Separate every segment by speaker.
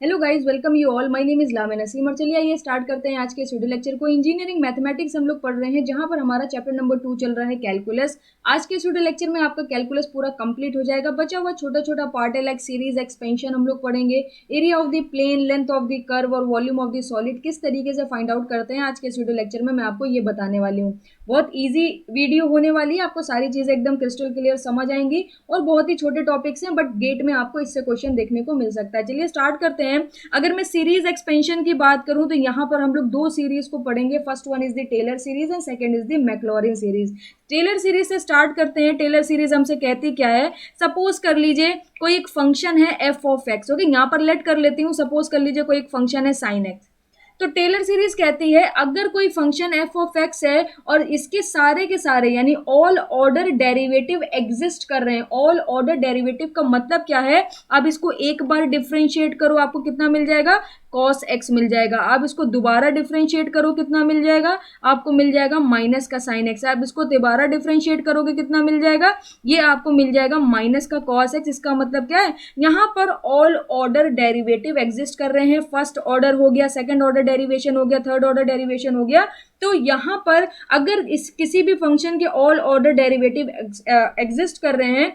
Speaker 1: Hello guys, welcome you all. My name is Lamia Naseem और चलिए आइए स्टार्ट करते हैं आज के स्टूडियो लेक्चर को। इंजीनियरिंग मैथमेटिक्स हम लोग पढ़ रहे हैं, जहां पर हमारा चैप्टर नंबर 2 चल रहा है कैलकुलस। आज के स्टूडियो लेक्चर में आपका कैलकुलस पूरा कंप्लीट हो जाएगा। बचा हुआ छोटा छोटा पार्ट है, लाइक सीरीज एक्सपेंशन हम लोग पढ़ेंगे, area of the plane, length of the curve और वॉल्यूम ऑफ द सॉलिड किस तरीके से फाइंड आउट करते हैं। आज के स्टूडियो लेक्चर में मैं आपको ये बताने वाली हूँ। बहुत ईजी वीडियो होने वाली है, आपको सारी चीजें एकदम क्रिस्टल क्लियर समझ आएंगी और बहुत ही छोटे टॉपिक्स हैं, बट गेट में आपको इससे क्वेश्चन देखने को मिल सकता है। चलिए स्टार्ट करते हैं। अगर मैं सीरीज एक्सपेंशन की बात करूं तो यहाँ पर हम लोग दो सीरीज को पढ़ेंगे। First one is the Taylor series and second is the Maclaurin series. Taylor series से स्टार्ट करते हैं। टेलर सीरीज हमसे कहती क्या है, सपोज कर लीजिए कोई एक फंक्शन है एफ ऑफ एक्स। ओके, यहाँ पर लेट कर लेती हूँ, सपोज कर लीजिए कोई एक फंक्शन है साइन एक्स। तो टेलर सीरीज कहती है अगर कोई फंक्शन एफ ऑफ एक्स है और इसके सारे के सारे यानी ऑल ऑर्डर डेरिवेटिव एग्जिस्ट कर रहे हैं। ऑल ऑर्डर डेरिवेटिव का मतलब क्या है, आप इसको एक बार डिफरेंशिएट करो आपको कितना मिल जाएगा, cos x मिल जाएगा। आप इसको दोबारा डिफरेंशिएट करो कितना मिल जाएगा, आपको मिल जाएगा माइनस का साइन एक्स। आप इसको दोबारा डिफरेंशिएट करोगे कितना मिल जाएगा, ये आपको मिल जाएगा माइनस का cos x। इसका मतलब क्या है, यहाँ पर ऑल ऑर्डर डेरिवेटिव एग्जिस्ट कर रहे हैं। फर्स्ट ऑर्डर हो गया, सेकंड ऑर्डर डेरिवेशन हो गया, थर्ड ऑर्डर डेरिवेशन हो गया। तो यहाँ पर अगर इस किसी भी फंक्शन के ऑल ऑर्डर डेरिवेटिव एग्जिस्ट कर रहे हैं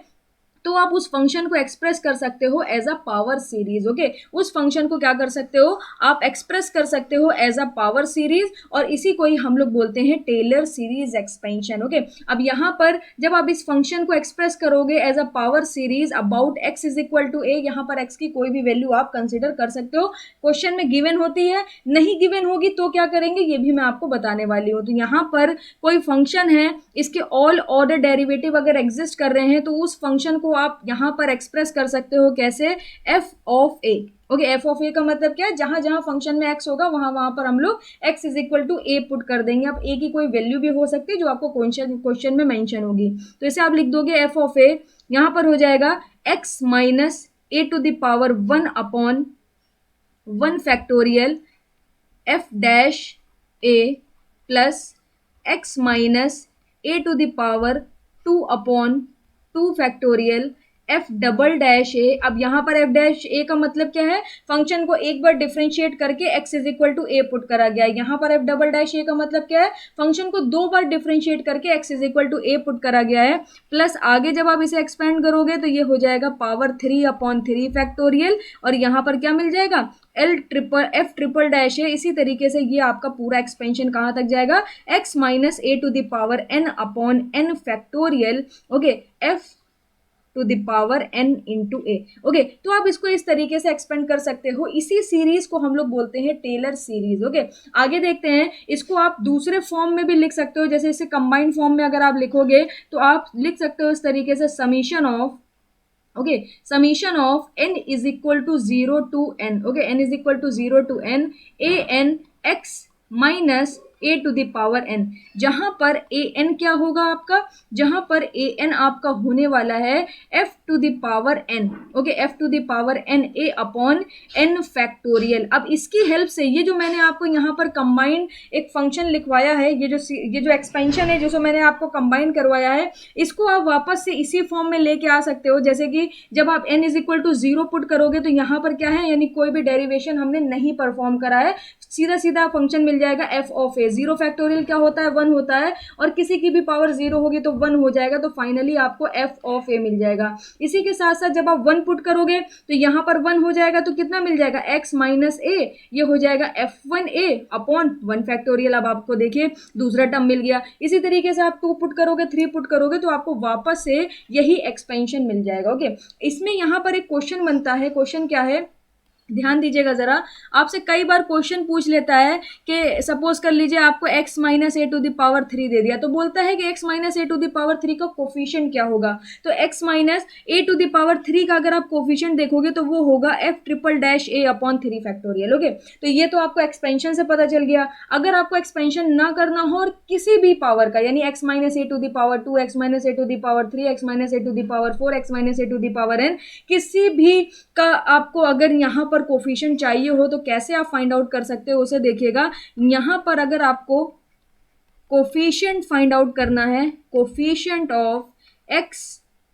Speaker 1: तो आप उस फंक्शन को एक्सप्रेस कर सकते हो as a power series. Okay, उस फंक्शन को क्या कर सकते हो, आप एक्सप्रेस कर सकते हो एज अ पावर सीरीज, और इसी को ही हम लोग बोलते हैं टेलर सीरीज एक्सपेंशन। ओके, अब यहाँ पर जब आप इस फंक्शन को एक्सप्रेस करोगे as a power series about x is equal to a, यहाँ पर एक्स की कोई भी वैल्यू आप कंसिडर कर सकते हो। क्वेश्चन में गिवन होती है, नहीं गिवन होगी तो क्या करेंगे ये भी मैं आपको बताने वाली हूँ। तो यहाँ पर कोई फंक्शन है, इसके ऑल ऑर्डर डेरिवेटिव अगर एग्जिस्ट कर रहे हैं तो उस फंक्शन को आप यहां पर एक्सप्रेस कर सकते हो कैसे, f of a. Okay, f of a का मतलब क्या है, जहां जहां फंक्शन में एक्स होगा वहां वहां पर हम लोग x is equal to a put कर देंगे। अब ए की कोई वैल्यू भी हो सकती है जो आपको क्वेश्चन में मेंशन होगी। तो इसे आप लिख दोगे एफ ऑफ ए, यहां पर हो जाएगा x minus a to the power 1 upon 1 factorial f dash a plus x minus a to the power 2 upon 2 factorial f double dash a. अब यहाँ पर एफ डैश ए का मतलब क्या है, फंक्शन को एक बार डिफरेंशिएट करके x is equal to a put करा गया है। यहाँ पर एफ डबल डैश ए का मतलब क्या है, फंक्शन को दो बार डिफरेंशिएट करके x is equal to a put करा गया है। प्लस आगे जब आप इसे एक्सपेंड करोगे तो ये हो जाएगा पावर 3 अपॉन 3 फैक्टोरियल, और यहाँ पर क्या मिल जाएगा, L triple F triple dash है। इसी तरीके से ये आपका पूरा एक्सपेंशन कहाँ तक जाएगा, x minus a to the power n upon n factorial. Okay, f to the power n into a. Okay, तो आप इसको इस तरीके से एक्सपेंड कर सकते हो। इसी सीरीज को हम लोग बोलते हैं टेलर सीरीज। ओके, आगे देखते हैं, इसको आप दूसरे फॉर्म में भी लिख सकते हो। जैसे इसे कंबाइंड फॉर्म में अगर आप लिखोगे तो आप लिख सकते हो इस तरीके से, summation of, okay, summation of n is equal to 0 to n। Okay, n is equal to 0 to n a n x minus a to the power n। जहां पर ए एन क्या होगा आपका, जहां पर ए एन आपका होने वाला है F to the power n। Okay, f to the power n A upon n factorial. अब इसकी हेल्प से ये जो मैंने आपको यहाँ पर कंबाइंड एक फंक्शन लिखवाया है, ये जो एक्सपेंशन है जो मैंने आपको कंबाइन करवाया है, इसको आप वापस से इसी फॉर्म में लेके आ सकते हो। जैसे कि जब आप n is equal to 0 put करोगे तो यहाँ पर क्या है, यानी कोई भी डेरिवेशन हमने नहीं परफॉर्म करा है, सीधा सीधा फंक्शन मिल जाएगा एफ ऑफ ए। 0 फैक्टोरियल क्या होता है, 1 होता है, और किसी की भी पावर 0 होगी तो 1 हो जाएगा। तो फाइनली आपको एफ ऑफ ए मिल जाएगा। इसी के साथ साथ जब आप 1 पुट करोगे तो यहाँ पर 1 हो जाएगा, तो कितना मिल जाएगा, एक्स माइनस ए, ये हो जाएगा एफ 1 ए अपॉन 1 फैक्टोरियल। अब आपको देखिए दूसरा टर्म मिल गया। इसी तरीके से आप 2 पुट करोगे, 3 पुट करोगे तो आपको वापस से यही एक्सपेंशन मिल जाएगा। ओके, इसमें यहाँ पर एक क्वेश्चन बनता है। क्वेश्चन क्या है, ध्यान दीजिएगा जरा, आपसे कई बार क्वेश्चन पूछ लेता है कि सपोज कर लीजिए आपको x minus a to the power 3 दे दिया, तो बोलता है कि x minus a to the power 3 का कोफिशिएंट क्या होगा। तो x minus a to the power 3 का अगर आप कोफिशिएंट देखोगे तो वो होगा f triple dash a upon 3 factorial. Okay, तो ये तो आपको एक्सपेंशन से पता चल गया। अगर आपको एक्सपेंशन ना करना हो और किसी भी पावर का, यानी x minus a to the power 2, x minus a to the power 3, x minus a to the power 4, x minus a to the power n, किसी भी का आपको अगर यहाँ पर कोफिशिएंट चाहिए हो तो कैसे आप फाइंड आउट कर सकते हो, उसे देखिएगा। यहाँ पर अगर आपको कोफिशिएंट फाइंड आउट करना है, coefficient of x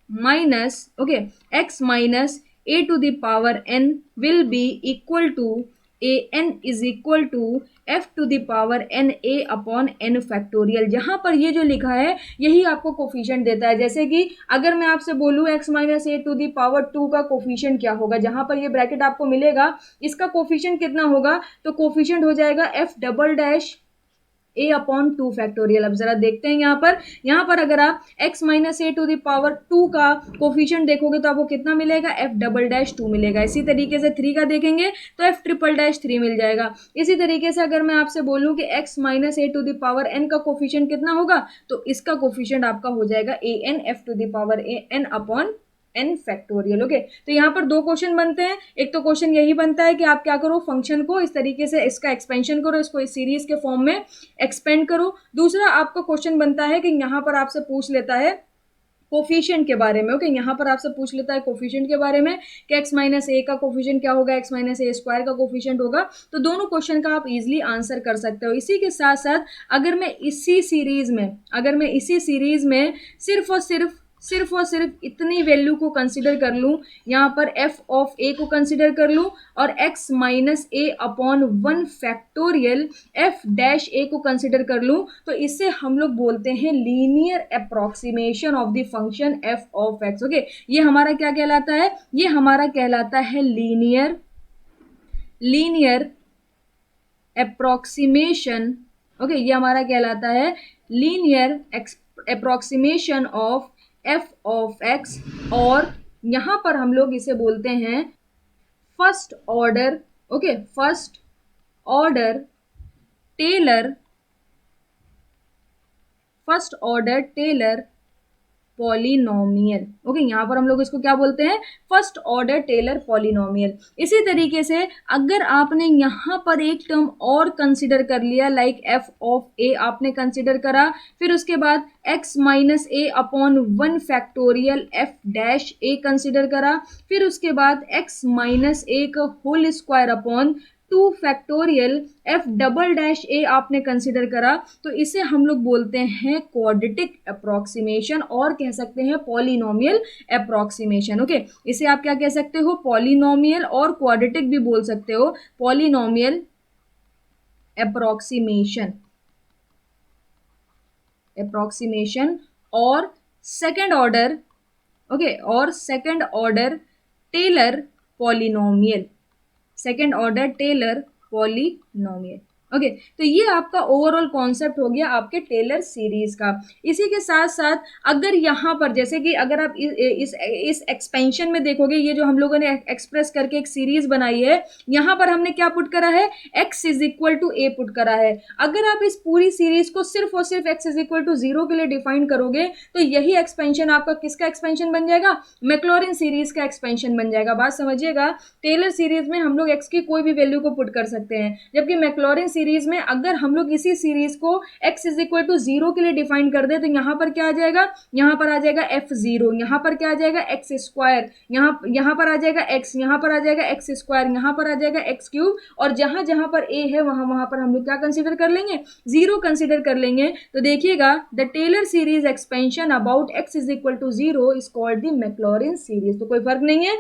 Speaker 1: minus, okay, x minus a to the power n will be equal to a n is equal to f to the power n a upon n factorial. यहाँ पर ये जो लिखा है यही आपको कोफिशिएंट देता है। जैसे कि अगर मैं आपसे बोलूँ x minus a to the power 2 का कोफिशिएंट क्या होगा, जहाँ पर ये ब्रैकेट आपको मिलेगा इसका कोफिशिएंट कितना होगा, तो कोफिशिएंट हो जाएगा f double dash a upon 2 factorial. अब जरा देखते हैं यहाँ पर अगर आप x minus a to the power 2 का कोफिशिएंट देखोगे तो आपको कितना मिलेगा, f डबल डैश 2 मिलेगा। इसी तरीके से 3 का देखेंगे तो f ट्रिपल डैश 3 मिल जाएगा। इसी तरीके से अगर मैं आपसे बोलूँ कि x minus a to the power n का कोफिशिएंट कितना होगा, तो इसका कोफिशिएंट आपका हो जाएगा a n f to the power n upon n factorial. Okay, तो यहाँ पर दो क्वेश्चन बनते हैं। एक तो क्वेश्चन यही बनता है कि आप क्या करो, फंक्शन को इस तरीके से इसका एक्सपेंशन करो, इसको इस सीरीज के फॉर्म में एक्सपेंड करो। दूसरा आपका क्वेश्चन बनता है कि यहाँ पर आपसे पूछ लेता है कोफिशिएंट के बारे में। ओके, यहाँ पर आपसे पूछ लेता है कोफिशिएंट के बारे में कि x माइनस ए का कोफिशिएंट क्या होगा, x माइनस ए स्क्वायर का कोफिशिएंट होगा। तो दोनों क्वेश्चन का आप इजीली आंसर कर सकते हो। इसी के साथ साथ अगर मैं इसी सीरीज में सिर्फ और सिर्फ इतनी वैल्यू को कंसिडर कर लूँ, यहाँ पर f ऑफ a को कंसिडर कर लूँ और x minus a upon 1 factorial f dash a को कंसिडर कर लूँ, तो इससे हम लोग बोलते हैं linear approximation of the function f of x। Okay, ये हमारा क्या कहलाता है, ये हमारा कहलाता है लीनियर अप्रोक्सीमेशन। ओके, ये हमारा कहलाता है linear approximation of f of x, और यहाँ पर हम लोग इसे बोलते हैं first order Taylor polynomial. Okay, यहाँ पर हम लोग इसको क्या बोलते हैं, फर्स्ट ऑर्डर टेलर पॉलिनोमियल। इसी तरीके से अगर आपने यहाँ पर एक टर्म और कंसिडर कर लिया, लाइक f ऑफ a आपने कंसिडर करा, फिर उसके बाद x minus a upon 1 factorial f dash a consider करा, फिर उसके बाद x माइनस ए का whole square upon 2 factorial f double dash a आपने कंसिडर करा, तो इसे हम लोग बोलते हैं क्वाड्रेटिक अप्रोक्सीमेशन और कह सकते हैं पॉलिनोमियल अप्रोक्सीमेशन। ओके, इसे आप क्या कह सकते हो, पॉलिनोमियल और क्वाड्रेटिक भी बोल सकते हो, पॉलिनोमियल अप्रोक्सीमेशन और second order Taylor polynomial. Okay, तो ये आपका ओवरऑल कॉन्सेप्ट हो गया आपके टेलर सीरीज का। इसी के साथ साथ अगर यहाँ पर जैसे कि अगर आप इस एक्सपेंशन में देखोगे, ये जो हम लोगों ने एक्सप्रेस करके एक सीरीज बनाई है, यहाँ पर हमने क्या पुट करा है, x is equal to a put करा है। अगर आप इस पूरी सीरीज को सिर्फ और सिर्फ x इज इक्वल टू 0 के लिए डिफाइन करोगे, तो यही एक्सपेंशन आपका किसका एक्सपेंशन बन जाएगा, मैक्लॉरिन सीरीज का एक्सपेंशन बन जाएगा। बात समझिएगा, टेलर सीरीज में हम लोग x की कोई भी वैल्यू को पुट कर सकते हैं, जबकि मैक्लॉरिन सीरीज में अगर हम लोग इसी सीरीज को x इज इक्वल टू 0 के लिए डिफाइन कर दे, तो यहाँ पर क्या आ जाएगा, यहाँ पर आ जाएगा f0, यहाँ पर क्या आ जाएगा x स्क्वायर, यहाँ पर आ जाएगा x, यहाँ पर आ जाएगा x स्क्वायर, यहाँ पर आ जाएगा x क्यूब, और जहाँ जहाँ पर a है वहाँ पर हम लोग क्या कंसिडर कर लेंगे, 0 कंसिडर कर लेंगे। तो देखिएगा, the Taylor series expansion about x is equal to 0 is called the Maclaurin series. तो कोई फर्क नहीं है,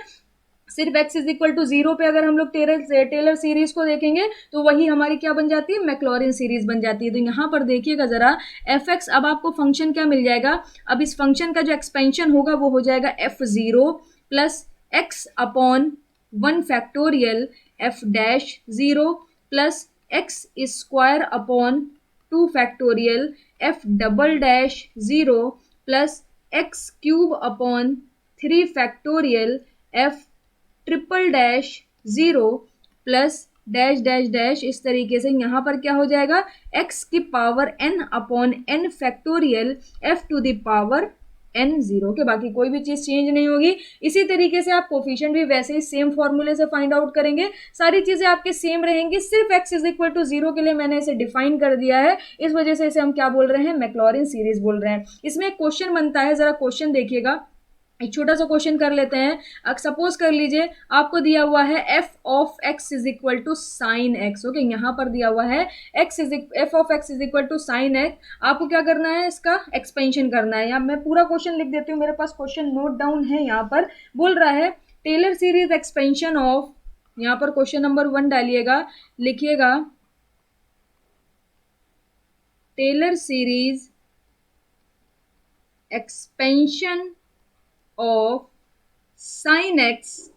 Speaker 1: सिर्फ x इज इक्वल टू 0 पे अगर हम लोग टेलर सीरीज को देखेंगे तो वही हमारी क्या बन जाती है, मैक्लॉरिन सीरीज बन जाती है। तो यहाँ पर देखिएगा जरा, f(x) अब आपको फंक्शन क्या मिल जाएगा, अब इस फंक्शन का जो एक्सपेंशन होगा वो हो जाएगा f0 plus x upon 1 factorial f dash 0 plus x square upon 2 factorial f double dash 0 plus x cube upon 3 factorial f triple dash 0 plus dash dash dash. इस तरीके से यहाँ पर क्या हो जाएगा, x की power n upon n factorial f to the power n0 के, बाकी कोई भी चीज़ चेंज नहीं होगी। इसी तरीके से आप कोफिशिएंट भी वैसे ही सेम फॉर्मूले से फाइंड आउट करेंगे, सारी चीज़ें आपके सेम रहेंगी, सिर्फ x इज इक्वल टू 0 के लिए मैंने इसे डिफाइन कर दिया है, इस वजह से इसे हम क्या बोल रहे हैं, मैक्लॉरिन सीरीज बोल रहे हैं। इसमें एक क्वेश्चन बनता है, ज़रा क्वेश्चन देखिएगा, एक छोटा सा क्वेश्चन कर लेते हैं। सपोज कर लीजिए आपको दिया हुआ है f of x is equal to sine x। Okay, यहाँ पर दिया हुआ है f of x is equal to sine x। आपको क्या करना है, इसका एक्सपेंशन करना है। यहाँ मैं पूरा क्वेश्चन लिख देती हूँ, मेरे पास क्वेश्चन नोट डाउन है। यहाँ पर बोल रहा है टेलर सीरीज एक्सपेंशन ऑफ, यहाँ पर क्वेश्चन नंबर 1 डालिएगा, लिखिएगा Taylor series expansion of sine x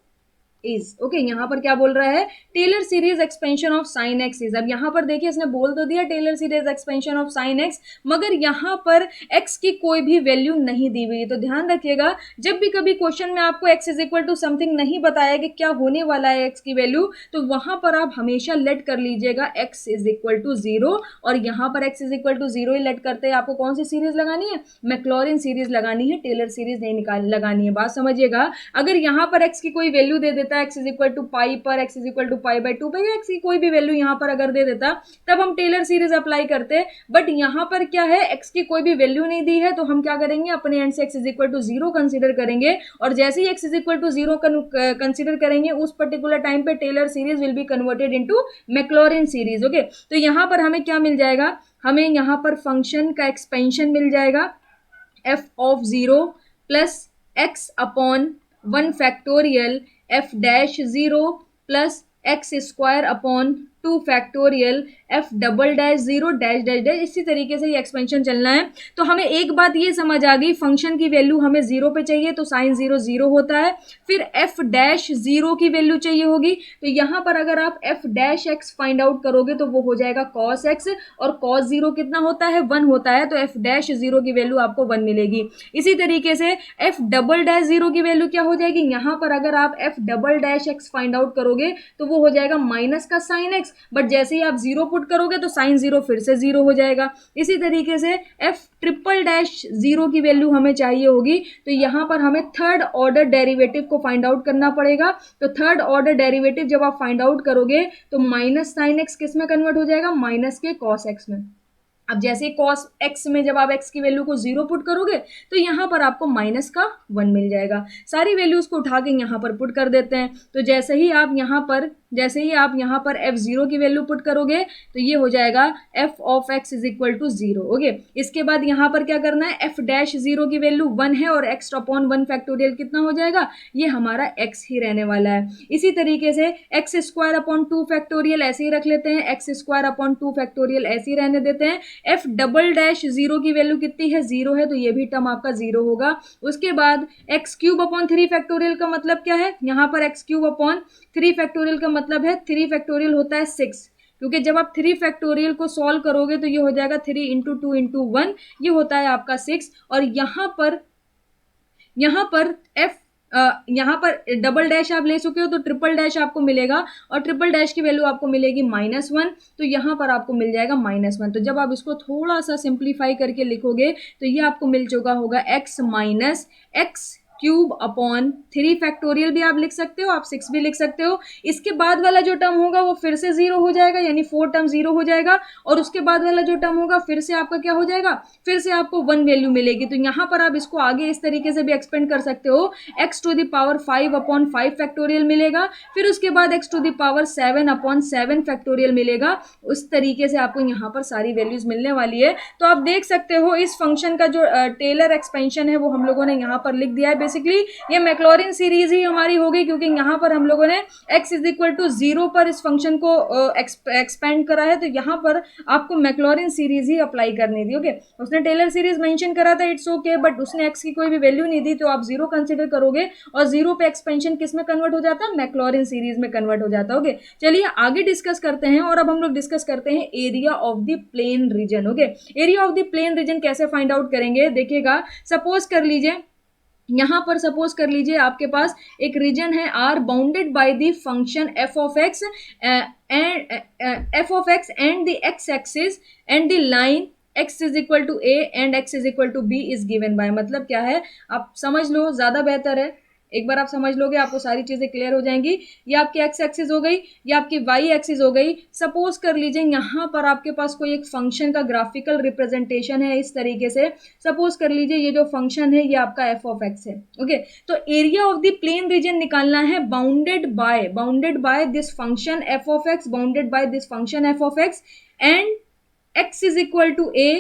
Speaker 1: is, okay, यहाँ पर क्या बोल रहा है, Taylor series expansion of sine x is. अब यहाँ पर देखिए इसने बोल तो दिया Taylor series expansion of sine x, मगर यहाँ पर एक्स की कोई भी वैल्यू नहीं दी हुई है। तो ध्यान रखिएगा जब भी कभी क्वेश्चन में आपको x is equal to something नहीं बताया कि क्या होने वाला है एक्स की वैल्यू, तो वहां पर आप हमेशा लेट कर लीजिएगा एक्स इज इक्वल टू 0, और यहाँ पर एक्स इज इक्वल टू 0 ही लेट करते हैं। आपको कौन सी सीरीज लगानी है, मैक्लॉरिन सीरीज लगानी है, टेलर सीरीज नहीं लगानी है। बात समझिएगा, अगर यहाँ पर एक्स की कोई वैल्यू दे देता है x is equal to pi पर, x is equal to pi by 2 पर, या एक्स की कोई भी वैल्यू यहाँ पर अगर दे देता तब हम टेलर सीरीज अप्लाई करते। बट यहाँ पर क्या है, एक्स की कोई भी वैल्यू नहीं दी है, तो हम क्या करेंगे, अपने एंड से x is equal to 0 consider करेंगे, और जैसे ही x is equal to 0 consider करेंगे उस पर्टिकुलर टाइम पे Taylor series will be converted into Maclaurin series. Okay, तो यहाँ पर हमें क्या मिल जाएगा, हमें यहाँ पर फंक्शन का एक्सपेंशन मिल जाएगा f of 0 plus x upon 1 factorial f dash 0 plus x square upon 2 factorial f double dash 0 dash dash dash, इसी तरीके से ये एक्सपेंशन चलना है। तो हमें एक बात ये समझ आ गई, फंक्शन की वैल्यू हमें 0 पे चाहिए तो साइन 0 0 होता है, फिर एफ डैश 0 की वैल्यू चाहिए होगी, तो यहाँ पर अगर आप F dash x find out करोगे तो वो हो जाएगा कॉस एक्स, और कॉस 0 कितना होता है, 1 होता है, तो एफ डैश 0 की वैल्यू आपको 1 मिलेगी। इसी तरीके से एफ डबल डैश 0 की वैल्यू क्या हो जाएगी, यहाँ पर अगर आप F double dash x find out करोगे तो वो हो जाएगा माइनस का साइन एक्स, बट जैसे ही आप 0 पुट करोगे तो साइन 0 फिर से 0 हो जाएगा। इसी तरीके से एफ ट्रिपल डैश 0 की वैल्यू हमें चाहिए होगी, तो यहाँ पर हमें थर्ड ऑर्डर डेरिवेटिव को फाइंड आउट करना पड़ेगा। तो थर्ड ऑर्डर डेरिवेटिव जब आप फाइंड आउट करोगे तो माइनस साइन एक्स किस में कन्वर्ट हो जाएगा, माइनस के कॉस एक्स में। अब जैसे cos x में जब आप x की वैल्यू को 0 पुट करोगे तो यहाँ पर आपको माइनस का 1 मिल जाएगा। सारी वैल्यूज को उठा के यहाँ पर पुट कर देते हैं, तो जैसे ही आप यहाँ पर f0 की वैल्यू पुट करोगे तो ये हो जाएगा f of x is equal to 0। Okay, इसके बाद यहाँ पर क्या करना है, f डैश 0 की वैल्यू 1 है और x अपॉन 1 फैक्टोरियल कितना हो जाएगा, ये हमारा x ही रहने वाला है। इसी तरीके से x स्क्वायर अपॉन 2 फैक्टोरियल ऐसे ही रख लेते हैं, x स्क्वायर अपॉन 2 फैक्टोरियल ऐसे ही रहने देते हैं। एफ डबल डैश 0 की वैल्यू कितनी है, 0 है, तो ये भी टर्म आपका 0 होगा। उसके बाद एक्स क्यूब अपॉन 3 फैक्टोरियल का मतलब क्या है, यहाँ पर एक्स क्यूब अपॉन 3 फैक्टोरियल का मतलब है 3 फैक्टोरियल होता है 6, क्योंकि जब आप 3 फैक्टोरियल को सॉल्व करोगे तो ये हो जाएगा 3 इंटू 2 इंटू 1, ये होता है आपका 6। और यहाँ पर डबल डैश आप ले चुके हो तो ट्रिपल डैश आपको मिलेगा, और ट्रिपल डैश की वैल्यू आपको मिलेगी -1, तो यहाँ पर आपको मिल जाएगा -1। तो जब आप इसको थोड़ा सा सिंप्लीफाई करके लिखोगे तो ये आपको मिल चुका होगा x minus x cube upon 3 factorial भी आप लिख सकते हो, आप 6 भी लिख सकते हो। इसके बाद वाला जो टर्म होगा वो फिर से 0 हो जाएगा, यानी 4 टर्म 0 हो जाएगा, और उसके बाद वाला जो टर्म होगा फिर से आपका क्या हो जाएगा, फिर से आपको 1 वैल्यू मिलेगी। तो यहाँ पर आप इसको आगे इस तरीके से भी एक्सपेंड कर सकते हो, x to the power 5 upon 5 factorial मिलेगा, फिर उसके बाद x to the power 7 upon 7 factorial मिलेगा। उस तरीके से आपको यहाँ पर सारी वैल्यूज मिलने वाली है। तो आप देख सकते हो इस फंक्शन का जो टेलर एक्सपेंशन है वो हम लोगों ने यहाँ पर लिख दिया है। बेसिकली ये मैक्लॉरिन सीरीज ही हमारी हो गई, क्योंकि यहाँ पर हम लोगों ने x इज इक्वल टू 0 पर इस फंक्शन को एक्सपेंड करा है, तो यहाँ पर आपको मैक्लॉरिन सीरीज ही अप्लाई करनी थी। ओके, उसने टेलर सीरीज मेंशन करा था, इट्स ओके, बट उसने x की कोई भी वैल्यू नहीं दी, तो आप 0 कंसिडर करोगे और 0 पे एक्सपेंशन किस में कन्वर्ट हो जाता है, मैक्लॉरिन सीरीज में कन्वर्ट हो जाता है। ओके, चलिए आगे डिस्कस करते हैं, और अब हम लोग डिस्कस करते हैं area of the plane reason. Okay, area of the plane reason कैसे फाइंड आउट करेंगे, देखिएगा, सपोज कर लीजिए यहाँ पर सपोज कर लीजिए आपके पास एक रीजन है R bounded by the function f of x and the x axis and the line x is equal to a and x is equal to b is given by. मतलब क्या है, आप समझ लो, ज़्यादा बेहतर है, एक बार आप समझ लोगे आपको सारी चीज़ें क्लियर हो जाएंगी। ये आपकी x एक्सिस हो गई, ये आपकी y एक्सिस हो गई। सपोज कर लीजिए यहाँ पर आपके पास कोई एक फंक्शन का ग्राफिकल रिप्रेजेंटेशन है इस तरीके से। सपोज कर लीजिए ये जो फंक्शन है ये आपका f ऑफ x है। ओके, तो area of the plane region निकालना है bounded by this function f of x, bounded by this function f of x, and x is equal to a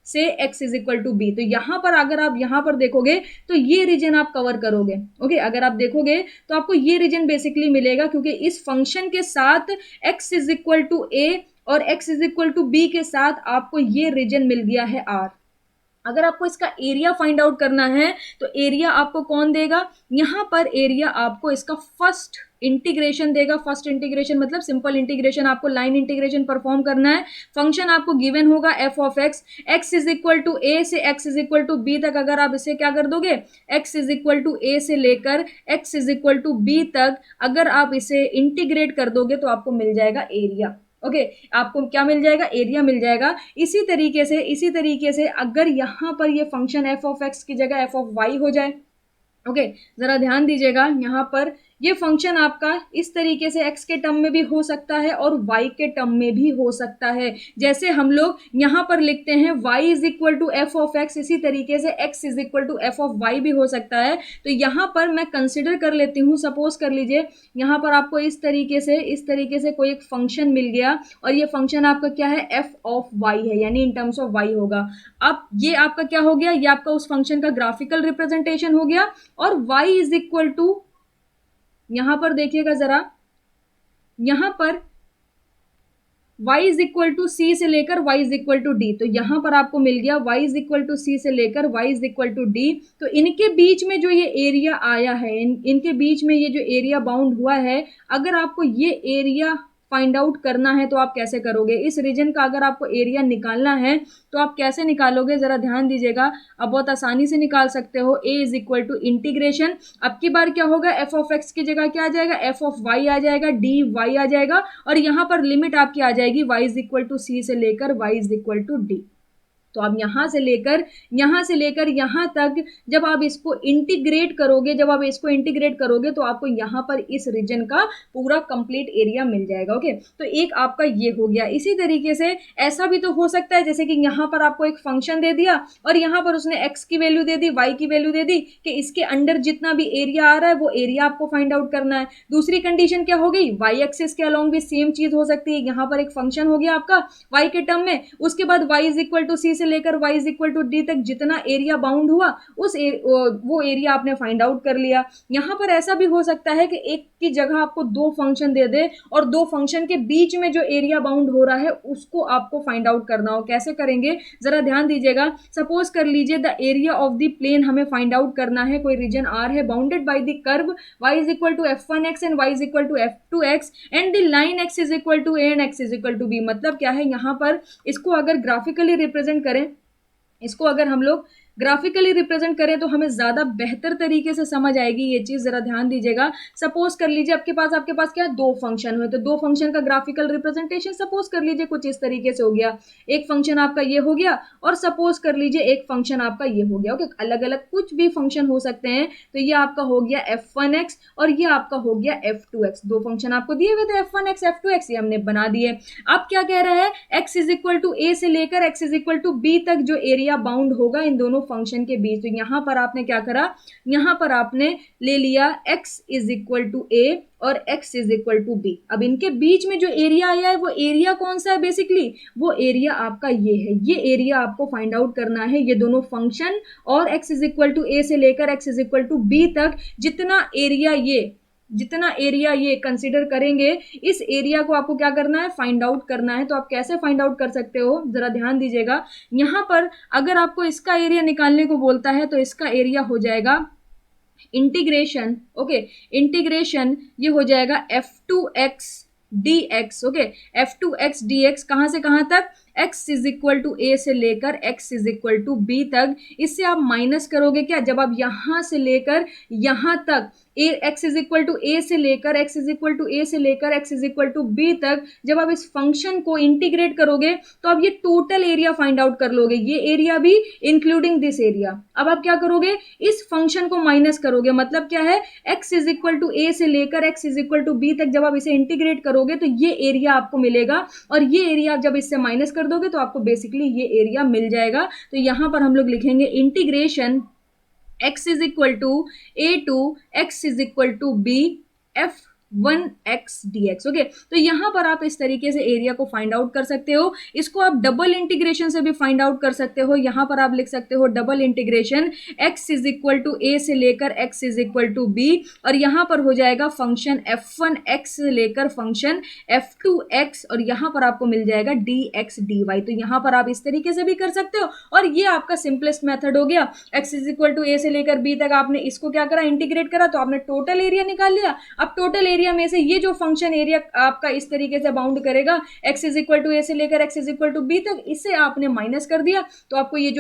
Speaker 1: से x is equal to b. तो यहाँ पर अगर आप यहाँ पर देखोगे तो ये रीजन आप कवर करोगे। ओके, अगर आप देखोगे तो आपको ये रीजन बेसिकली मिलेगा, क्योंकि इस फंक्शन के साथ x is equal to a और x is equal to b के साथ आपको ये रीजन मिल गया है r। अगर आपको इसका एरिया फाइंड आउट करना है तो एरिया आपको कौन देगा, यहाँ पर एरिया आपको इसका फर्स्ट इंटीग्रेशन देगा। फर्स्ट इंटीग्रेशन मतलब सिंपल इंटीग्रेशन, आपको लाइन इंटीग्रेशन परफॉर्म करना है। फंक्शन आपको गिवन होगा f of x, x is equal to a से x is equal to b तक। अगर आप इसे क्या कर दोगे, x is equal to a से लेकर x is equal to b तक अगर आप इसे इंटीग्रेट कर दोगे तो आपको मिल जाएगा एरिया। ओके, आपको क्या मिल जाएगा, एरिया मिल जाएगा। इसी तरीके से अगर यहाँ पर ये फंक्शन एफ ऑफ एक्स की जगह एफ ऑफ वाई हो जाए। ओके, जरा ध्यान दीजिएगा, यहाँ पर ये फंक्शन आपका इस तरीके से x के टर्म में भी हो सकता है और y के टर्म में भी हो सकता है। जैसे हम लोग यहाँ पर लिखते हैं y is equal to f of x, इसी तरीके से x is equal to f of y भी हो सकता है। तो यहाँ पर मैं कंसिडर कर लेती हूँ, सपोज कर लीजिए यहाँ पर आपको इस तरीके से कोई एक फंक्शन मिल गया और ये फंक्शन आपका क्या है, एफ ऑफ वाई है, यानी इन टर्म्स ऑफ वाई होगा। अब ये आपका क्या हो गया, ये आपका उस फंक्शन का ग्राफिकल रिप्रेजेंटेशन हो गया। और y इज इक्वल टू, यहां पर देखिएगा जरा, यहां पर y is equal to c से लेकर y is equal to d. तो यहां पर आपको मिल गया y is equal to c से लेकर y is equal to d. तो इनके बीच में जो ये एरिया आया है, इनके बीच में ये जो एरिया बाउंड हुआ है, अगर आपको ये एरिया फाइंड आउट करना है तो आप कैसे करोगे, इस रीजन का अगर आपको एरिया निकालना है तो आप कैसे निकालोगे, जरा ध्यान दीजिएगा। आप बहुत आसानी से निकाल सकते हो। a is equal to integration, अब की बार क्या होगा, एफ ऑफ एक्स की जगह क्या आ जाएगा, एफ ऑफ वाई आ जाएगा, डी वाई आ जाएगा, और यहाँ पर लिमिट आपकी आ जाएगी y is equal to c से लेकर y is equal to d. तो आप यहाँ से लेकर यहाँ तक जब आप इसको इंटीग्रेट करोगे तो आपको यहाँ पर इस रीजन का पूरा कंप्लीट एरिया मिल जाएगा। ओके, तो एक आपका ये हो गया। इसी तरीके से ऐसा भी तो हो सकता है जैसे कि यहाँ पर आपको एक फंक्शन दे दिया और यहाँ पर उसने x की वैल्यू दे दी, y की वैल्यू दे दी कि इसके अंडर जितना भी एरिया आ रहा है वो एरिया आपको फाइंड आउट करना है। दूसरी कंडीशन क्या हो गई, y एक्सिस के अलोंग भी सेम चीज हो सकती है। यहाँ पर एक फंक्शन हो गया आपका y के टर्म में, उसके बाद y is equal to c से लेकर y is equal to d तक जितना एरिया बाउंड हुआ वो एरिया आपने फाइंड आउट कर लिया। यहाँ पर ऐसा भी हो सकता है कि एक की जगह आपको दो फंक्शन दे दे और दो फंक्शन के बीच में जो एरिया बाउंड हो रहा है उसको आपको फाइंड आउट करना हो। कैसे करेंगे, जरा ध्यान दीजिएगा। सपोज कर लीजिए the area of the plane हमें फाइंड आउट करना है, कोई रीजन R है bounded by the curve y is equal to f1x and y is equal to f2x and the line x is equal to a and x is equal to b। मतलब क्या है, यहाँ पर इसको अगर graphically represent करें, इसको अगर हम लोग ग्राफिकली रिप्रेजेंट करें तो हमें ज्यादा बेहतर तरीके से समझ आएगी ये चीज। जरा ध्यान दीजिएगा। सपोज कर लीजिए आपके पास क्या है, दो फंक्शन हुए, तो दो फंक्शन का ग्राफिकल रिप्रेजेंटेशन सपोज कर लीजिए कुछ इस तरीके से हो गया। एक फंक्शन आपका ये हो गया और सपोज कर लीजिए एक फंक्शन आपका ये हो गया। ओके, अलग अलग कुछ भी फंक्शन हो सकते हैं। तो ये आपका हो गया f1x और ये आपका हो गया f2x। दो फंक्शन आपको दिए हुए थे f1x f2x, ये हमने बना दिए। अब क्या कह रहा है, x is equal to a से लेकर x is equal to b तक जो एरिया बाउंड होगा इन दोनों फंक्शन के बीच। तो यहां पर आपने क्या करा, यहां पर आपने ले लिया x is equal to a और x is equal to b। अब इनके बीच में जो एरिया आया है वो एरिया कौन सा है, बेसिकली वो एरिया आपका ये है। ये एरिया आपको फाइंड आउट करना है। ये दोनों फंक्शन और x is equal to a से लेकर x is equal to b तक जितना एरिया ये कंसीडर करेंगे, इस एरिया को आपको क्या करना है, फाइंड आउट करना है। तो आप कैसे फाइंड आउट कर सकते हो, जरा ध्यान दीजिएगा। यहाँ पर अगर आपको इसका एरिया निकालने को बोलता है तो इसका एरिया हो जाएगा इंटीग्रेशन। ओके, इंटीग्रेशन ये हो जाएगा f2x dx। Okay, f2x dx कहाँ से कहाँ तक, x is equal to a से लेकर x is equal to b तक। इससे आप माइनस करोगे क्या, जब आप यहाँ से लेकर यहाँ तक x is equal to a से लेकर x is equal to a से लेकर x is equal to b तक जब आप इस फंक्शन को इंटीग्रेट करोगे तो आप ये टोटल एरिया फाइंड आउट कर लोगे, ये एरिया भी इंक्लूडिंग दिस एरिया। अब आप क्या करोगे, इस फंक्शन को माइनस करोगे। मतलब क्या है, x is equal to a से लेकर x is equal to b तक जब आप इसे इंटीग्रेट करोगे तो ये एरिया आपको मिलेगा और ये एरिया जब इससे माइनस कर दोगे तो आपको बेसिकली ये एरिया मिल जाएगा। तो यहां पर हम लोग लिखेंगे integration x is equal to a to x is equal to b f 1x dx। Okay, तो यहाँ पर आप इस तरीके से एरिया को फाइंड आउट कर सकते हो। इसको आप डबल इंटीग्रेशन से भी फाइंड आउट कर सकते हो। यहाँ पर आप लिख सकते हो double integration x is equal to a से लेकर x is equal to b, और यहाँ पर हो जाएगा फंक्शन f1x से लेकर फंक्शन f2x, और यहाँ पर आपको मिल जाएगा dx dy। तो यहाँ पर आप इस तरीके से भी कर सकते हो, और ये आपका सिंपलेस्ट मेथड हो गया। x is equal to a से लेकर b तक आपने इसको क्या करा, इंटीग्रेट करा, तो आपने टोटल एरिया निकाल लिया। अब टोटल एरिया में से ये जो फंक्शन एरिया आपका इस तरीके से बाउंड करेगा x is equal to a से लेकर x is equal to b तक, इसे आपने माइनस कर दिया, तो आपको ये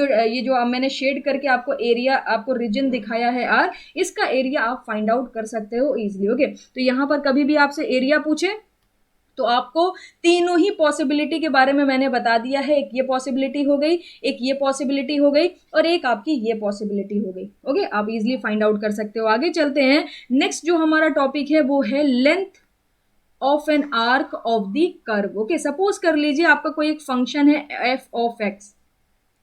Speaker 1: जो मैंने शेड करके आपको एरिया, आपको रीजन दिखाया है r, इसका एरिया आप फाइंड आउट कर सकते हो इजीली। ओके, तो यहाँ पर कभी भी आपसे एरिया पूछे तो आपको तीनों ही पॉसिबिलिटी के बारे में मैंने बता दिया है। एक ये पॉसिबिलिटी हो गई, एक ये पॉसिबिलिटी हो गई, और एक आपकी ये पॉसिबिलिटी हो गई। ओके, आप इजीली फाइंड आउट कर सकते हो। आगे चलते हैं। नेक्स्ट जो हमारा टॉपिक है वो है length of an arc of the curve. Okay, suppose कर लीजिए आपका कोई एक फंक्शन है एफ ऑफ एक्स।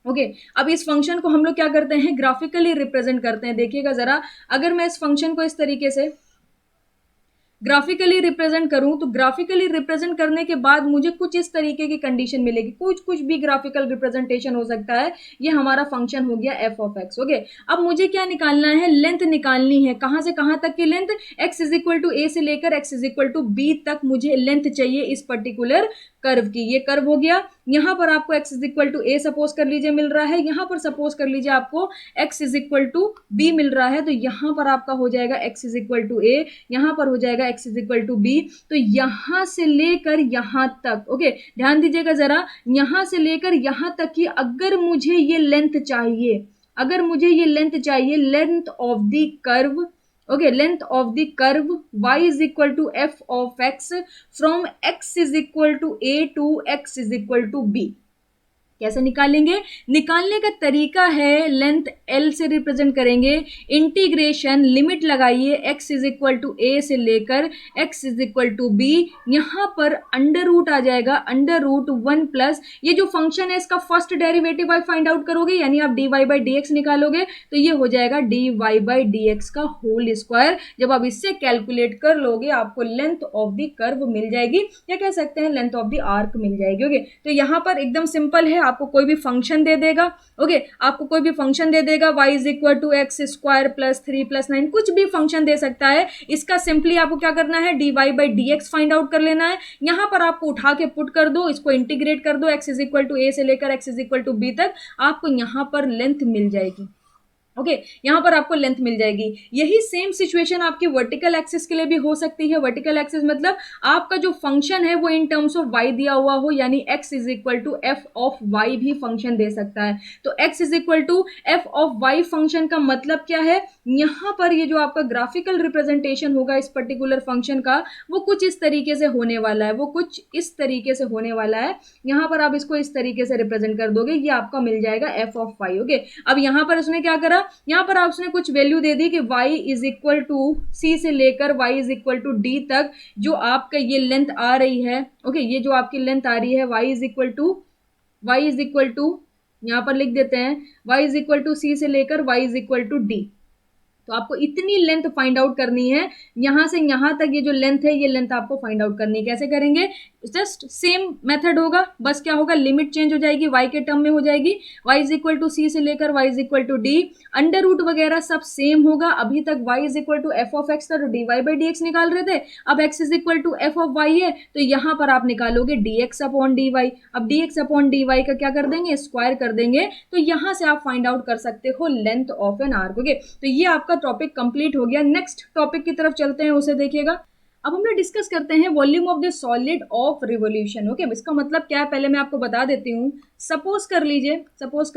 Speaker 1: ओके, अब इस फंक्शन को हम लोग क्या करते हैं, ग्राफिकली रिप्रेजेंट करते हैं। देखिएगा जरा, अगर मैं इस फंक्शन को इस तरीके से ग्राफिकली रिप्रेजेंट करूं, तो ग्राफिकली रिप्रेजेंट करने के बाद मुझे कुछ इस तरीके की कंडीशन मिलेगी। कुछ भी ग्राफिकल रिप्रेजेंटेशन हो सकता है। ये हमारा फंक्शन हो गया एफ ऑफ एक्स। ओके, अब मुझे क्या निकालना है, लेंथ निकालनी है। कहां से कहां तक की length, x is equal to a से लेकर x is equal to b तक मुझे लेंथ चाहिए इस पर्टिकुलर कर्व की। ये कर्व हो गया। यहां पर आपको x is equal to a suppose कर लीजिए मिल रहा है, यहां पर सपोज कर लीजिए आपको x is equal to b मिल रहा है, तो यहां पर आपका हो जाएगा x is equal to a, यहां पर हो जाएगा x is equal to b. तो यहां से लेकर यहां तक, ओके ध्यान दीजिएगा जरा, यहां से लेकर यहां तक की अगर मुझे ये लेंथ चाहिए, अगर मुझे ये लेंथ चाहिए, length of the curve, okay, length of the curve y is equal to f of x from x is equal to a to x is equal to b। कैसे निकालेंगे, निकालने का तरीका है लेंथ L से represent करेंगे, integration limit लगाइए x is equal to a से लेकर x is equal to b, यहाँ पर अंडर रूट आ जाएगा, अंडर रूट 1 प्लस ये जो फंक्शन है इसका फर्स्ट डेरिवेटिव आप फाइंड आउट करोगे, यानी आप dy बाई डी एक्स निकालोगे, तो ये हो जाएगा dy बाई डी एक्स का होल स्क्वायर। जब आप इससे कैलकुलेट कर लोगे आपको लेंथ ऑफ द कर्व मिल जाएगी, या कह सकते हैं लेंथ ऑफ द आर्क मिल जाएगी। ओके, तो यहाँ पर एकदम सिंपल है, आपको कोई भी फंक्शन दे देगा। ओके, आपको कोई भी फंक्शन दे देगा, y is equal to x square plus 3 plus 9, कुछ भी फंक्शन दे सकता है। इसका सिंपली आपको क्या करना है, dy by d x find out कर लेना है। यहाँ पर आपको उठा के पुट कर दो, इसको इंटीग्रेट कर दो, x is equal to a से लेकर x is equal to b तक, आपको यहाँ पर लेंथ मिल जाएगी। ओके, यहाँ पर आपको लेंथ मिल जाएगी। यही सेम सिचुएशन आपकी वर्टिकल एक्सिस के लिए भी हो सकती है। वर्टिकल एक्सिस मतलब आपका जो फंक्शन है वो इन टर्म्स ऑफ y दिया हुआ हो, यानी x is equal to f of y भी फंक्शन दे सकता है। तो x is equal to f of y function का मतलब क्या है, यहाँ पर ये जो आपका ग्राफिकल रिप्रेजेंटेशन होगा इस पर्टिकुलर फंक्शन का, वो कुछ इस तरीके से होने वाला है, वो कुछ इस तरीके से होने वाला है। यहाँ पर आप इसको इस तरीके से रिप्रेजेंट कर दोगे, ये आपका मिल जाएगा एफ ऑफ y। ओके, अब यहाँ पर उसने क्या करा, यहाँ पर आप उसने कुछ वैल्यू दे दी कि y is equal to c से लेकर y is equal to d तक जो आपका ये लेंथ आ रही है। ओके, ये जो आपकी लेंथ आ रही है y इज इक्वल टू यहाँ पर लिख देते हैं y is equal to c से लेकर y is equal to d। तो आपको इतनी लेंथ फाइंड आउट करनी है, यहां से यहां तक ये जो लेंथ है ये लेंथ आपको फाइंड आउट करनी है। कैसे करेंगे, जस्ट सेम मेथड होगा, बस क्या होगा, लिमिट चेंज हो जाएगी, y के टर्म में हो जाएगी, y is equal to c से लेकर y is equal to d, under root वगैरह सब सेम होगा। अभी तक y is equal to f of x था, तो d y by d x निकाल रहे थे, अब x is equal to f of y है, तो यहाँ पर आप निकालोगे d x upon d y. अब d x upon d y का क्या कर देंगे, स्क्वायर कर देंगे, तो यहाँ से आप फाइंड आउट कर सकते हो length of an arc. Okay, तो ये आपका टॉपिक कंप्लीट हो गया। नेक्स्ट टॉपिक की तरफ चलते हैं, उसे देखिएगा। अब हम लोग डिस्कस करते हैं volume of the solid of revolution. Okay, इसका मतलब क्या है पहले मैं आपको बता देती हूँ। सपोज कर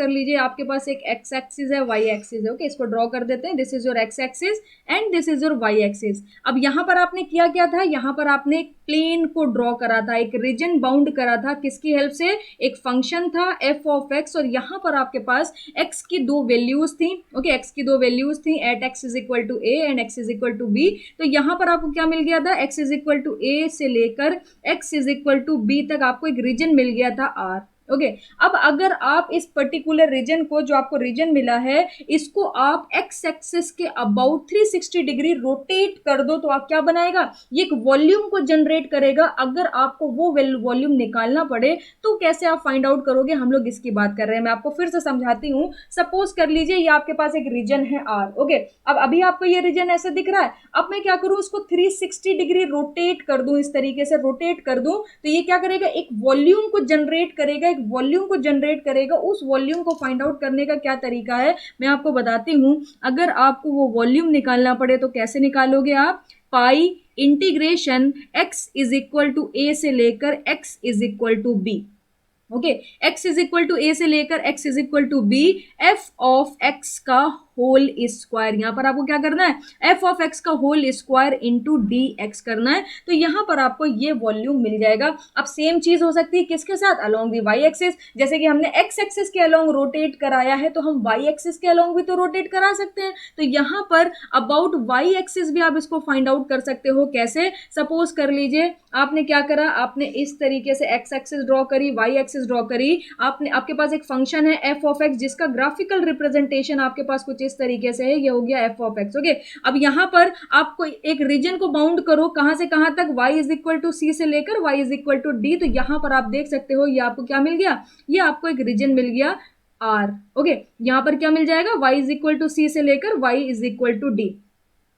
Speaker 1: लीजिए आपके पास एक एक्स एक्सिस है, वाई एक्सिस है। ओके, इसको ड्रॉ कर देते हैं, this is your x axis and this is your y axis. अब यहाँ पर आपने किया क्या था, यहाँ पर आपने एक प्लेन को ड्रॉ करा था, एक रीजन बाउंड करा था, किसकी हेल्प से, एक फंक्शन था एफ ऑफ एक्स, और यहाँ पर आपके पास एक्स की दो वैल्यूज थी। ओके, एक्स की दो वैल्यूज थी, at x is equal to a and x is equal to b. तो यहाँ पर आपको क्या मिल गया था, x is equal to a से लेकर x is equal to b तक आपको एक रीजन मिल गया था आर। ओके। अब अगर आप इस पर्टिकुलर रीजन को, जो आपको रीजन मिला है, इसको आप एक्स एक्सिस के अबाउट 360 डिग्री रोटेट कर दो तो आप क्या बनाएगा, ये एक वॉल्यूम को जनरेट करेगा। अगर आपको वो वॉल्यूम निकालना पड़े तो कैसे आप फाइंड आउट करोगे, हम लोग इसकी बात कर रहे हैं। मैं आपको फिर से समझाती हूँ। सपोज कर लीजिए ये आपके पास एक रीजन है आर, ओके। अब अभी आपको ये रीजन ऐसे दिख रहा है, अब मैं क्या करूं, उसको 360 डिग्री रोटेट कर दूं, इस तरीके से रोटेट कर दूं तो ये क्या करेगा, एक वॉल्यूम को जनरेट करेगा, एक वॉल्यूम को जनरेट करेगा। उस वॉल्यूम को फाइंड आउट करने का क्या तरीका है मैं आपको बताती हूं। अगर आपको वो वॉल्यूम निकालना पड़े तो कैसे निकालोगे आप, pi integration x is equal to a से लेकर x is equal to b, okay. x is equal to a से लेकर x is equal to b, f of x का होल स्क्वायर, यहां पर आपको क्या करना है, एफ ऑफ एक्स का whole square into d x करना है। तो यहां पर आपको ये वॉल्यूम मिल जाएगा। अब सेम चीज हो सकती है किसके साथ, अलोंग दी वाई एक्सिस। जैसे कि हमने एक्स एक्सिस के अलोंग रोटेट कराया है तो हम वाई एक्सिस के अलोंग भी तो रोटेट करा सकते हैं। तो यहां पर अबाउट वाई एक्सिस भी आप इसको फाइंड आउट कर सकते हो। कैसे, सपोज कर लीजिए आपने क्या करा, आपने इस तरीके से एक्स एक्सिस ड्रॉ करी, वाई एक्सिस ड्रॉ करी, आपके पास एक फंक्शन है एफ ऑफ एक्स जिसका ग्राफिकल रिप्रेजेंटेशन आपके पास कुछ इस तरीके से है, ये हो गया एफ ऑफ एक्स, ओके। अब यहां पर आपको एक रीजन को बाउंड करो, कहां से कहां तक, y is equal to c से लेकर y is equal to d. तो यहां पर आप देख सकते हो ये आपको क्या मिल गया, ये आपको एक रीजन मिल गया आर, ओके। यहां पर क्या मिल जाएगा, y is equal to c से लेकर y is equal to d.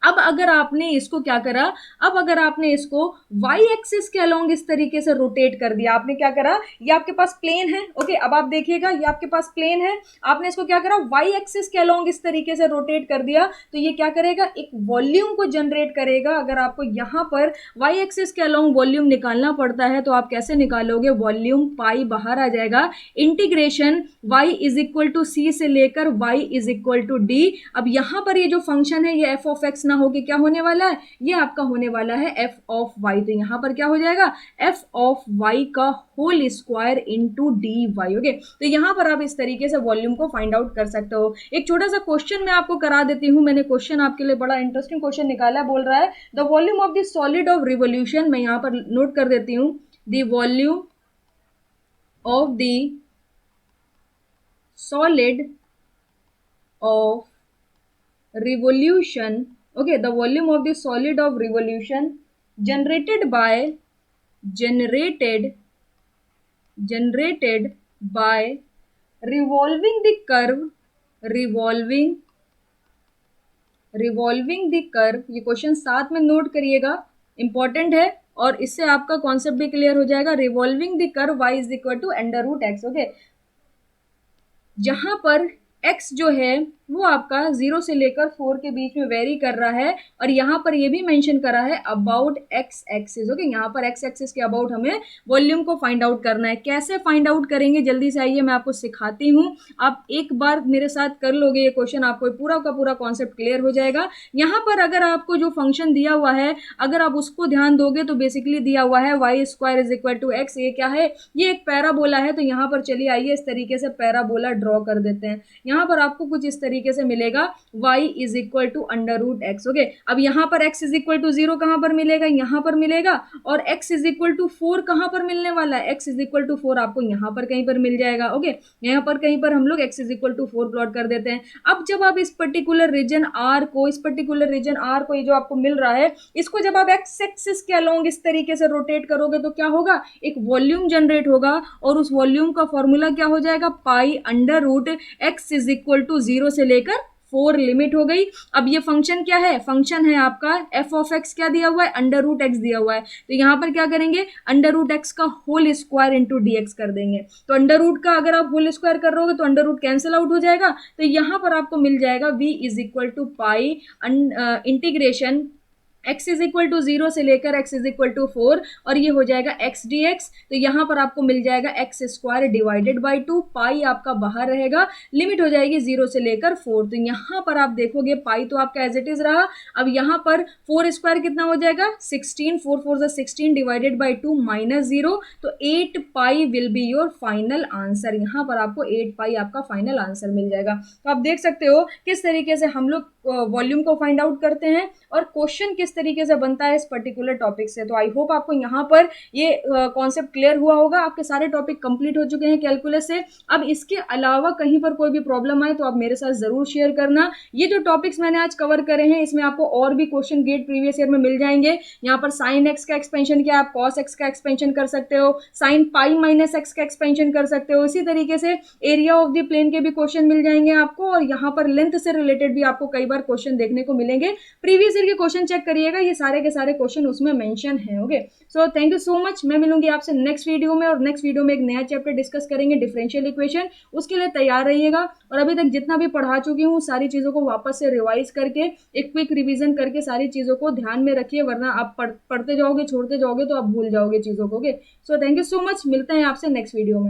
Speaker 1: अब अगर आपने इसको क्या करा, अब अगर आपने इसको y एक्सिस के अलोंग इस तरीके से रोटेट कर दिया, आपने क्या करा, ये आपके पास प्लेन है, ओके। अब आप देखिएगा ये आपके पास प्लेन है, आपने इसको क्या करा, y एक्सिस के अलोंग इस तरीके से रोटेट कर दिया तो ये क्या करेगा, एक वॉल्यूम को जनरेट करेगा। अगर आपको यहां पर y एक्सिस के अलोंग वॉल्यूम निकालना पड़ता है तो आप कैसे निकालोगे, वॉल्यूम पाई बाहर आ जाएगा, integration y is equal to c से लेकर y is equal to d. अब यहां पर ये जो फंक्शन है ये एफ ऑफ एक्स होके क्या होने वाला है, ये आपका होने वाला है एफ ऑफ वाई। तो यहां पर क्या हो जाएगा, एफ ऑफ वाई का whole square into d y, okay. तो यहां पर आप इस तरीके से वॉल्यूम को फाइंड आउट कर सकते हो। एक छोटा सा क्वेश्चन मैं आपको करा देती हूं, मैंने क्वेश्चन आपके लिए बड़ा इंटरेस्टिंग क्वेश्चन निकाला, बोल रहा है the volume of the solid of revolution, मैं यहां पर नोट कर देती हूं, the volume of the solid of revolution, okay, the volume of the solid of revolution generated by revolving the curve, revolving the curve। ये question साथ में note करिएगा, इंपॉर्टेंट है और इससे आपका कॉन्सेप्ट भी क्लियर हो जाएगा। Revolving the curve y is equal to under root x, okay. जहां पर x जो है वो आपका 0 से लेकर 4 के बीच में वेरी कर रहा है और यहाँ पर ये भी मेंशन करा है अबाउट x एक्सिस, ओके। यहाँ पर x एक्सिस के अबाउट हमें वॉल्यूम को फाइंड आउट करना है। कैसे फाइंड आउट करेंगे, जल्दी से आइए मैं आपको सिखाती हूँ। आप एक बार मेरे साथ कर लोगे ये क्वेश्चन, आपको पूरा का पूरा कॉन्सेप्ट क्लियर हो जाएगा। यहाँ पर अगर आपको जो फंक्शन दिया हुआ है अगर आप उसको ध्यान दोगे तो बेसिकली दिया हुआ है y square is equal to x. ये क्या है, ये एक पैराबोला है। तो यहाँ पर चलिए आइए इस तरीके से पैराबोला ड्रॉ कर देते हैं। यहाँ पर आपको कुछ इस तरीके से मिलेगा y is equal to under root x, okay. अब यहाँ पर x इज इक्वल टू 0 कहाँ पर मिलेगा, यहाँ पर मिलेगा। और x इज इक्वल टू 4 कहाँ पर मिलने वाला है, x इज इक्वल टू 4 आपको यहाँ पर कहीं पर मिल जाएगा, ओके। यहाँ पर कहीं पर हम लोग x is equal to 4 plot कर देते हैं। अब जब आप इस पर्टिकुलर रीजन r को, ये जो आपको मिल रहा है, इसको जब आप x एक्सिस के अलोंग इस तरीके से रोटेट करोगे तो क्या होगा, एक वॉल्यूम जनरेट होगा और उस वॉल्यूम का फॉर्मूला क्या हो जाएगा, pi under root x is equal to 0 से लेकर 4 लिमिट हो गई। अब ये फंक्शन क्या है, फंक्शन है आपका एफ ऑफ एक्स, क्या दिया हुआ है, अंडर रूट एक्स दिया हुआ है। तो यहाँ पर क्या करेंगे, अंडर रूट एक्स का whole square into d x कर देंगे। तो अंडर रूट का अगर आप होल स्क्वायर कर रहोगे तो अंडर रूट कैंसिल आउट हो जाएगा। तो यहाँ पर आपको मिल जाएगा v is equal to pi integration x is equal to 0 से लेकर x इज इक्वल टू 4 और ये हो जाएगा x dx। तो यहाँ पर आपको मिल जाएगा x स्क्वायर डिवाइडेड बाई 2, पाई आपका बाहर रहेगा, लिमिट हो जाएगी 0 से लेकर 4। तो यहाँ पर आप देखोगे पाई तो आपका एज इट इज रहा। अब यहाँ पर 4 स्क्वायर कितना हो जाएगा, 16, 4 4 16 डिवाइडेड बाई 2 माइनस 0। तो 8 pi will be your final answer. यहाँ पर आपको 8 पाई आपका फाइनल आंसर मिल जाएगा। तो आप देख सकते हो किस तरीके से हम लोग वॉल्यूम को फाइंड आउट करते हैं और क्वेश्चन किस तरीके से बनता है इस पर्टिकुलर टॉपिक से। तो आई होप आपको यहाँ पर ये कॉन्सेप्ट क्लियर हुआ होगा। आपके सारे टॉपिक कंप्लीट हो चुके हैं कैलकुलस से। अब इसके अलावा कहीं पर कोई भी प्रॉब्लम आए तो आप मेरे साथ ज़रूर शेयर करना। ये जो टॉपिक्स मैंने आज कवर करे हैं इसमें आपको और भी क्वेश्चन गेट प्रीवियस ईयर में मिल जाएंगे। यहाँ पर साइन एक्स का एक्सपेंशन क्या, आप कॉस एक्स का एक्सपेंशन कर सकते हो, साइन पाई माइनस एक्स का एक्सपेंशन कर सकते हो। इसी तरीके से एरिया ऑफ द प्लेन के भी क्वेश्चन मिल जाएंगे आपको, और यहाँ पर लेंथ से रिलेटेड भी आपको कई बार क्वेश्चन देखने को मिलेंगे। प्रीवियस ईयर के क्वेश्चन चेक करिएगा, ये सारे के सारे क्वेश्चन उसमें मेंशन है। Okay, so thank you so much. मैं मिलूंगी आपसे नेक्स्ट वीडियो में, और नेक्स्ट वीडियो में एक नया चैप्टर डिस्कस करेंगे, डिफरेंशियल इक्वेशन। उसके लिए तैयार रहिएगा, और अभी तक जितना भी पढ़ा चुकी हूँ सारी चीज़ों को वापस से रिवाइज करके एक क्विक रिवीजन करके सारी चीज़ों को ध्यान में रखिए, वरना आप पढ़ते जाओगे छोड़ते जाओगे तो आप भूल जाओगे चीज़ों को। Okay, so thank you so much. मिलते हैं आपसे नेक्स्ट वीडियो में।